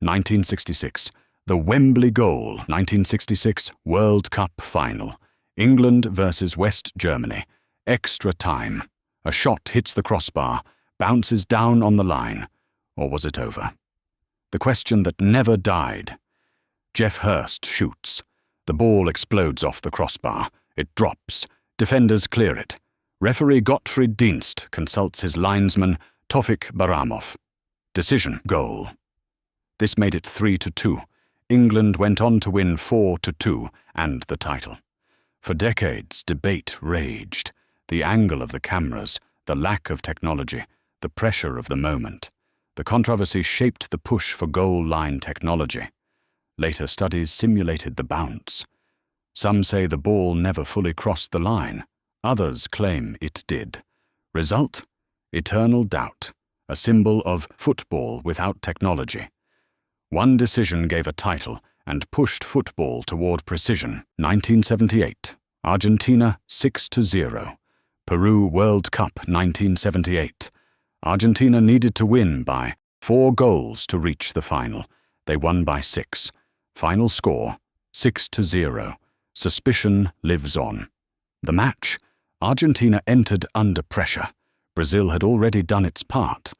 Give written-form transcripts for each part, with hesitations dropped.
1966. The Wembley Goal, 1966 World Cup Final. England versus West Germany. Extra time. A shot hits the crossbar, bounces down on the line. Or was it over? The question that never died. Geoff Hurst shoots. The ball explodes off the crossbar. It drops. Defenders clear it. Referee Gottfried Dienst consults his linesman, Tofik Baramov. Decision, goal. This made it 3-2. England went on to win 4-2 and the title. For decades, debate raged. The angle of the cameras, the lack of technology, the pressure of the moment. The controversy shaped the push for goal line technology. Later studies simulated the bounce. Some say the ball never fully crossed the line. Others claim it did. Result? Eternal doubt, a symbol of football without technology. One decision gave a title and pushed football toward precision. 1978. Argentina 6-0. Peru World Cup 1978. Argentina needed to win by 4 goals to reach the final. They won by 6. Final score 6-0. Suspicion lives on. The match? Argentina entered under pressure. Brazil had already done its part.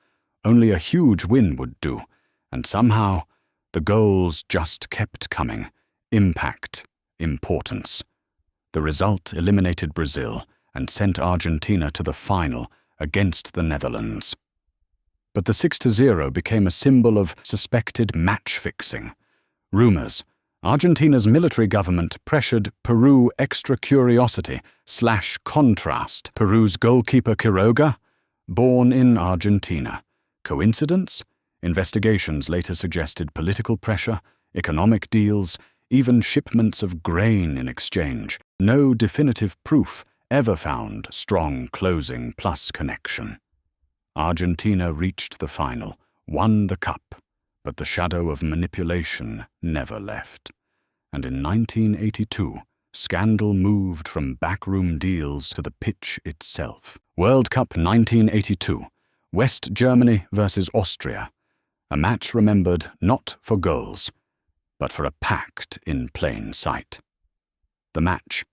Only a huge win would do. And somehow, the goals just kept coming. Impact, importance. The result eliminated Brazil and sent Argentina to the final against the Netherlands. But the 6-0 became a symbol of suspected match-fixing. Rumors. Argentina's military government pressured Peru extra curiosity/contrast. Peru's goalkeeper Quiroga, born in Argentina. Coincidence? Investigations later suggested political pressure, economic deals, even shipments of grain in exchange. No definitive proof ever found strong closing plus connection. Argentina reached the final, won the cup, but the shadow of manipulation never left. And in 1982, scandal moved from backroom deals to the pitch itself. World Cup 1982, West Germany versus Austria. A match remembered not for goals, but for a pact in plain sight. The match.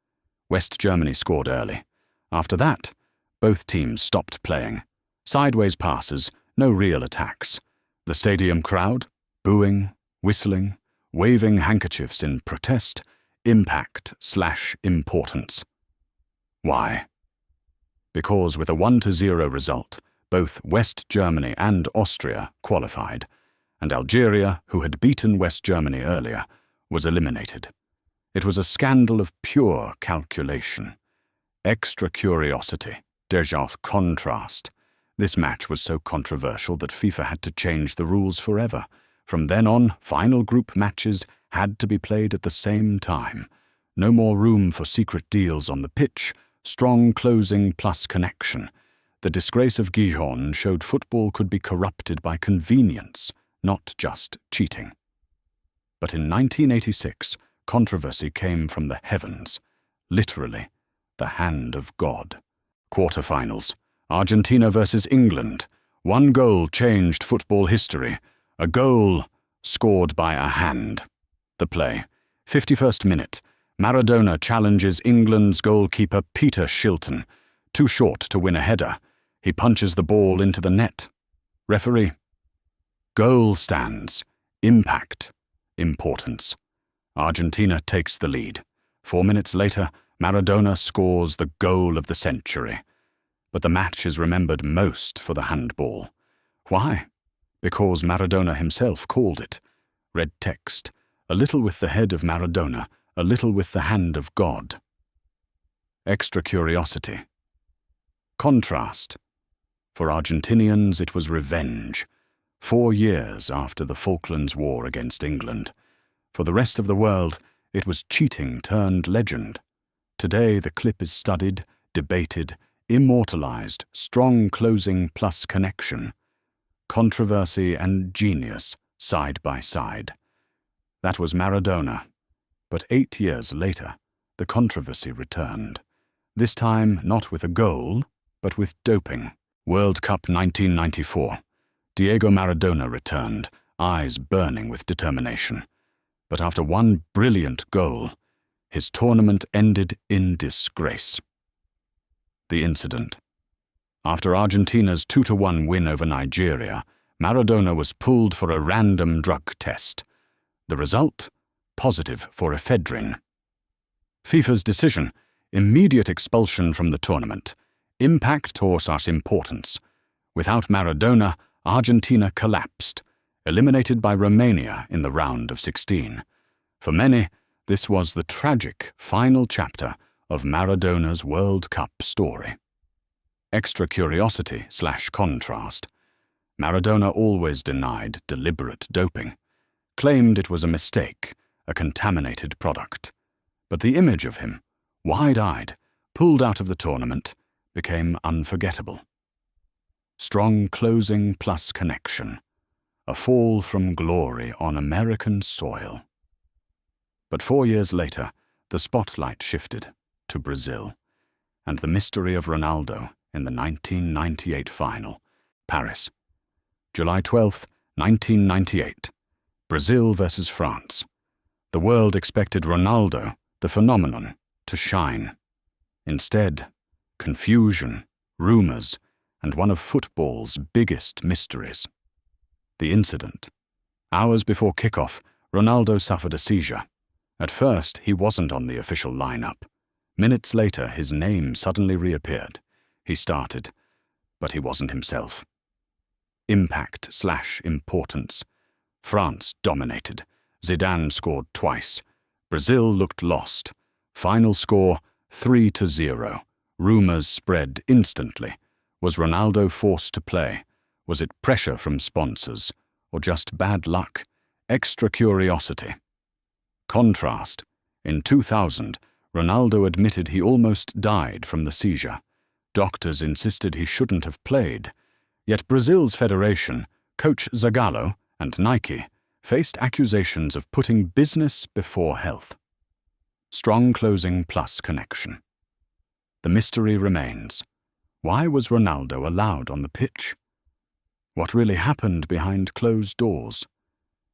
West Germany scored early. After that, both teams stopped playing. Sideways passes, no real attacks. The stadium crowd, booing, whistling, waving handkerchiefs in protest, impact/importance. Why? Because with a 1-0 result, both West Germany and Austria qualified, and Algeria, who had beaten West Germany earlier, was eliminated. It was a scandal of pure calculation. Extra curiosity, déjà contrast. This match was so controversial that FIFA had to change the rules forever. From then on, final group matches had to be played at the same time. No more room for secret deals on the pitch, strong closing plus connection. The Disgrace of Gijón showed football could be corrupted by convenience, not just cheating. But in 1986, controversy came from the heavens, literally, the hand of God. Quarterfinals. Argentina versus England. 1 goal changed football history. A goal scored by a hand. The play. 51st minute. Maradona challenges England's goalkeeper Peter Shilton. Too short to win a header. He punches the ball into the net. Referee. Goal stands. Impact. Importance. Argentina takes the lead. 4 minutes later, Maradona scores the goal of the century. But the match is remembered most for the handball. Why? Because Maradona himself called it. Red text. A little with the head of Maradona, a little with the hand of God. Extra curiosity. Contrast. For Argentinians, it was revenge. 4 years after the Falklands War against England. For the rest of the world, it was cheating turned legend. Today, the clip is studied, debated, immortalized, strong closing plus connection. Controversy and genius side by side. That was Maradona. But 8 years later, the controversy returned. This time not with a goal, but with doping. World Cup 1994. Diego Maradona returned. eyes burning with determination. But after one brilliant goal, his tournament ended in disgrace. The incident. After Argentina's 2-1 win over Nigeria, Maradona was pulled for a random drug test. The result? Positive for ephedrine. FIFA's decision: immediate expulsion from the tournament. Impact or importance. Without Maradona, Argentina collapsed, eliminated by Romania in the round of 16. For many, this was the tragic final chapter of Maradona's World Cup story. Extra curiosity/contrast. Maradona always denied deliberate doping, claimed it was a mistake, a contaminated product. But the image of him, wide-eyed, pulled out of the tournament, became unforgettable. Strong closing plus connection. A fall from glory on American soil. But 4 years later, the spotlight shifted to Brazil, and the mystery of Ronaldo in the 1998 final, Paris. July 12, 1998. Brazil versus France. The world expected Ronaldo, the phenomenon, to shine. Instead, confusion, rumors, and one of football's biggest mysteries. The incident. Hours before kickoff, Ronaldo suffered a seizure. At first, he wasn't on the official lineup. Minutes later, his name suddenly reappeared. He started, but he wasn't himself. Impact/importance. France dominated. Zidane scored twice. Brazil looked lost. Final score 3-0. Rumors spread instantly. Was Ronaldo forced to play? Was it pressure from sponsors? Or just bad luck? Extra curiosity. Contrast. In 2000, Ronaldo admitted he almost died from the seizure. Doctors insisted he shouldn't have played. Yet Brazil's federation, coach Zagallo, and Nike faced accusations of putting business before health. Strong closing plus connection. The mystery remains. Why was Ronaldo allowed on the pitch? What really happened behind closed doors?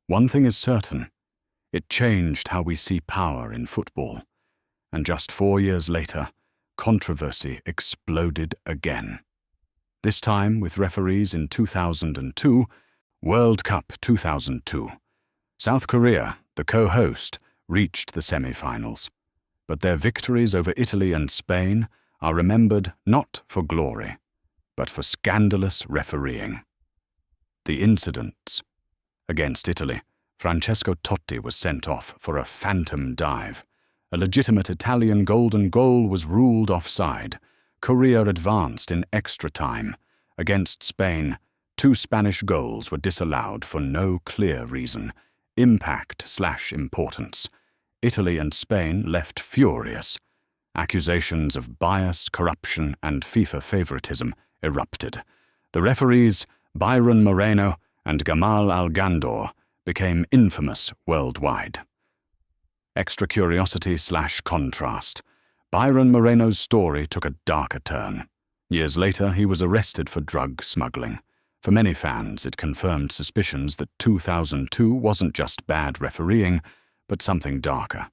One thing is certain. It changed how we see power in football. And just 4 years later, controversy exploded again. This time with referees in 2002, World Cup 2002. South Korea, the co-host, reached the semi-finals. But their victories over Italy and Spain are remembered not for glory, but for scandalous refereeing. The incidents. Against Italy, Francesco Totti was sent off for a phantom dive. A legitimate Italian golden goal was ruled offside. Korea advanced in extra time. Against Spain, 2 Spanish goals were disallowed for no clear reason. Impact/importance. Italy and Spain left furious. Accusations of bias, corruption, and FIFA favoritism erupted. The referees, Byron Moreno and Gamal Al-Gandor, became infamous worldwide. Extra curiosity/contrast. Byron Moreno's story took a darker turn. Years later, he was arrested for drug smuggling. For many fans, it confirmed suspicions that 2002 wasn't just bad refereeing, but something darker.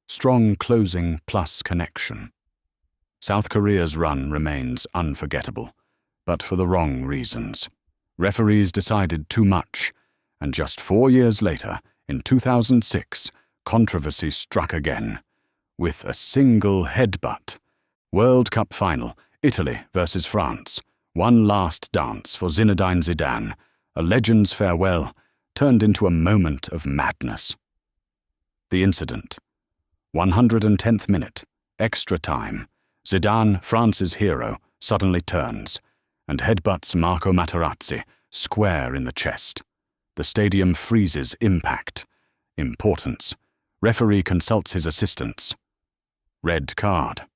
Strong closing plus connection. South Korea's run remains unforgettable, but for the wrong reasons. Referees decided too much, and just 4 years later, in 2006, controversy struck again. With a single headbutt. World Cup final, Italy versus France. One last dance for Zinedine Zidane. A legend's farewell turned into a moment of madness. The incident. 110th minute, extra time. Zidane, France's hero, suddenly turns and headbutts Marco Materazzi square in the chest. The stadium freezes. Impact. Importance. Referee consults his assistants. Red card.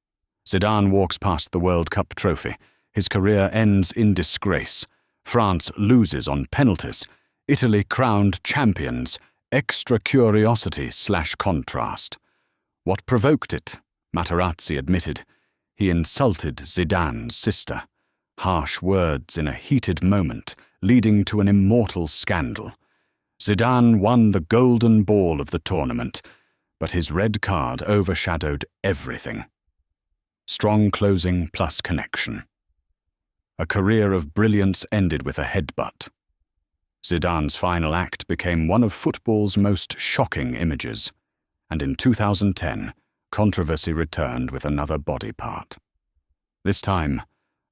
Zidane walks past the World Cup trophy. His career ends in disgrace. France loses on penalties. Italy crowned champions. Extra curiosity/contrast. What provoked it? Materazzi admitted. He insulted Zidane's sister. Harsh words in a heated moment, leading to an immortal scandal. Zidane won the golden ball of the tournament, but his red card overshadowed everything. Strong closing plus connection. A career of brilliance ended with a headbutt. Zidane's final act became one of football's most shocking images, and in 2010, controversy returned with another body part. This time,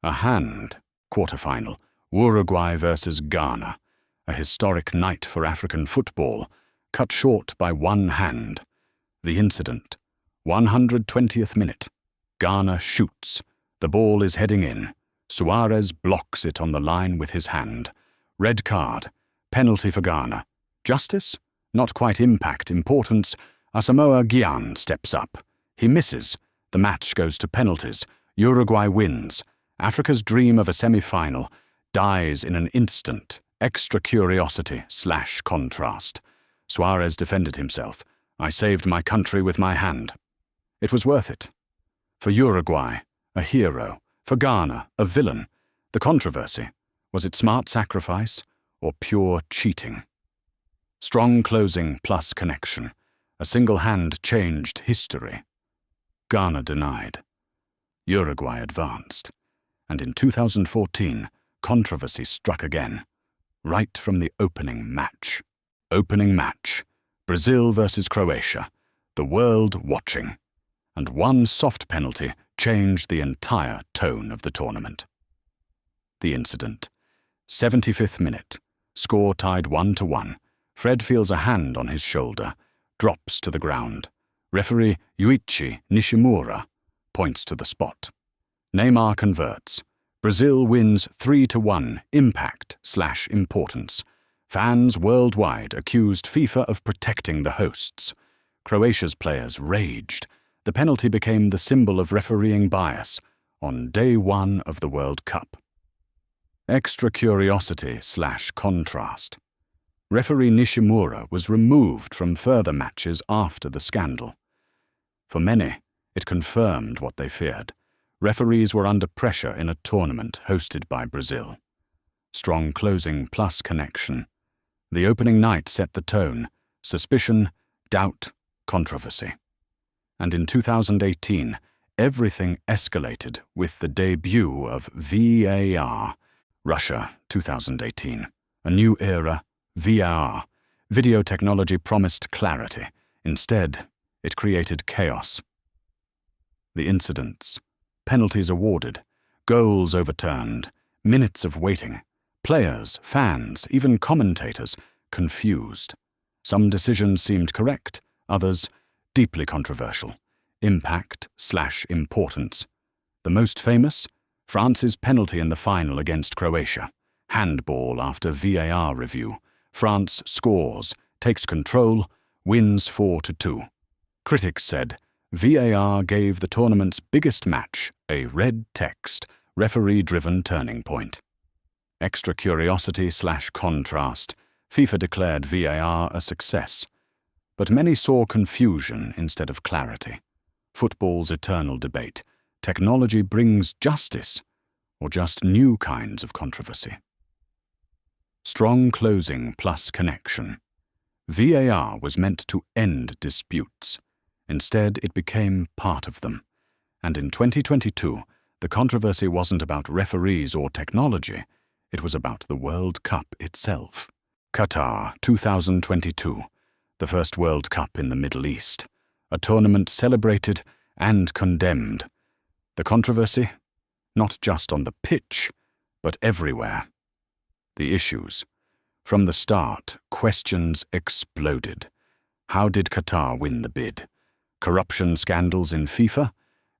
a hand quarterfinal, Uruguay versus Ghana, a historic night for African football, cut short by one hand. The incident, 120th minute. Ghana shoots. The ball is heading in. Suárez blocks it on the line with his hand. Red card. Penalty for Ghana. Justice? Not quite impact, importance. Asamoah Gyan steps up. He misses. The match goes to penalties. Uruguay wins. Africa's dream of a semi-final dies in an instant. Extra curiosity / contrast. Suárez defended himself. I saved my country with my hand. It was worth it. For Uruguay, a hero. For Ghana, a villain. The controversy. Was it smart sacrifice or pure cheating? Strong closing plus connection. A single hand changed history. Ghana denied. Uruguay advanced. And in 2014, controversy struck again. Right from the opening match. Opening match. Brazil versus Croatia. The world watching. And one soft penalty changed the entire tone of the tournament. The incident. 75th minute. Score tied 1-1. Fred feels a hand on his shoulder. Drops to the ground. Referee Yuichi Nishimura points to the spot. Neymar converts. Brazil wins 3-1. Impact / importance. Fans worldwide accused FIFA of protecting the hosts. Croatia's players raged. The penalty became the symbol of refereeing bias on day one of the World Cup. Extra curiosity / contrast. Referee Nishimura was removed from further matches after the scandal. For many, it confirmed what they feared. Referees were under pressure in a tournament hosted by Brazil. Strong closing plus connection. The opening night set the tone. Suspicion, doubt, controversy. And in 2018, everything escalated with the debut of VAR. Russia, 2018. A new era, VAR. Video technology promised clarity. Instead, it created chaos. The incidents. Penalties awarded. Goals overturned. Minutes of waiting. Players, fans, even commentators, confused. Some decisions seemed correct, others deeply controversial. Impact / importance. The most famous? France's penalty in the final against Croatia. Handball after VAR review. France scores, takes control, wins 4-2. Critics said, VAR gave the tournament's biggest match a red text, referee-driven turning point. Extra curiosity / contrast. FIFA declared VAR a success. But many saw confusion instead of clarity. Football's eternal debate. Technology brings justice, or just new kinds of controversy. Strong closing plus connection. VAR was meant to end disputes. Instead, it became part of them. And in 2022, the controversy wasn't about referees or technology. It was about the World Cup itself. Qatar 2022, the first World Cup in the Middle East. A tournament celebrated and condemned. The controversy? Not just on the pitch, but everywhere. The issues. From the start, questions exploded. How did Qatar win the bid? Corruption scandals in FIFA?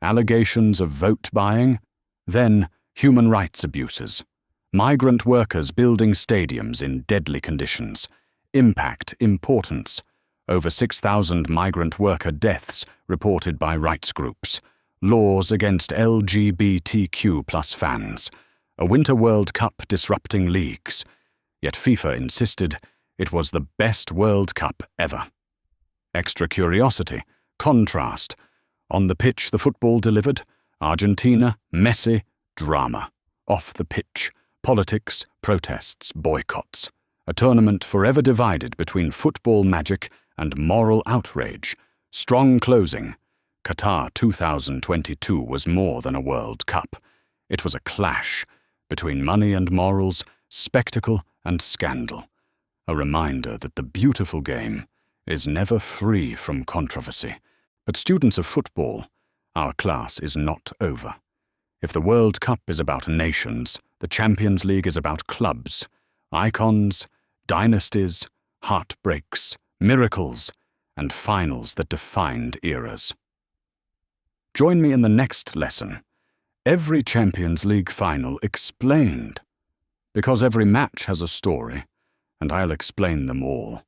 Allegations of vote buying? Then, human rights abuses. Migrant workers building stadiums in deadly conditions. Impact, importance. Over 6,000 migrant worker deaths reported by rights groups. Laws against LGBTQ+ fans. A Winter World Cup disrupting leagues. Yet FIFA insisted it was the best World Cup ever. Extra curiosity, contrast. On the pitch, the football delivered. Argentina, Messi, drama. Off the pitch, politics, protests, boycotts. A tournament forever divided between football magic and moral outrage. Strong closing. Qatar 2022 was more than a World Cup. It was a clash between money and morals, spectacle and scandal. A reminder that the beautiful game is never free from controversy. But students of football, our class is not over. If the World Cup is about nations, the Champions League is about clubs, icons, dynasties, heartbreaks, miracles, and finals that defined eras. Join me in the next lesson. Every Champions League final explained. Because every match has a story, and I'll explain them all.